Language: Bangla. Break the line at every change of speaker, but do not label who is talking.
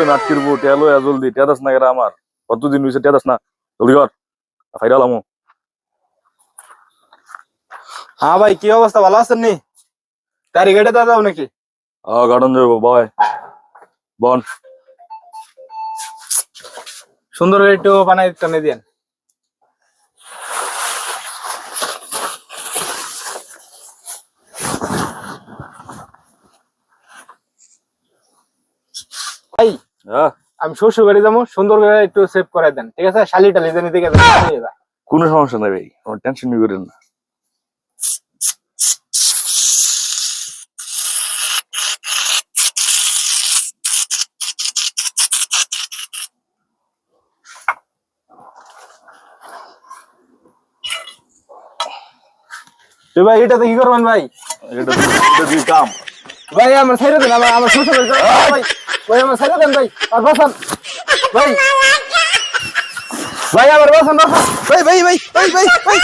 নাটকির বউ টেলো জলদি টেদাস না গেরা আমার কতদিন হয়েছে টেদাস না জলদি কর ফাইরালামো।
হ্যাঁ ভাই, কি অবস্থা, ভালো আছেন নি? তারি গেটে দাও নাকি?
গার্ডেন যাবো বাই বন।
সুন্দর একটু বানাই টানে দেন। ভাই আমি শ্বশুর বাড়ি যাবো, সুন্দর করে একটু সেভ করে দেন, ঠিক আছে? শালি টালি জানি দেখে
কোনো সমস্যা নাই ভাই, কোনো টেনশন নিয়ে করেন না।
ভাই এটাতে কি করবেন ভাই?
এটা দিয়ে কাম
ভাই আমার ছেড়ে দেন, আমার শ্বশুর বাড়ি ভাই, ভাই আমার ছেড়ে দেন ভাই, আর বসান ভাই, ভাই আমার বসান, ভাই ভাই ভাই ভাই ভাই ভাই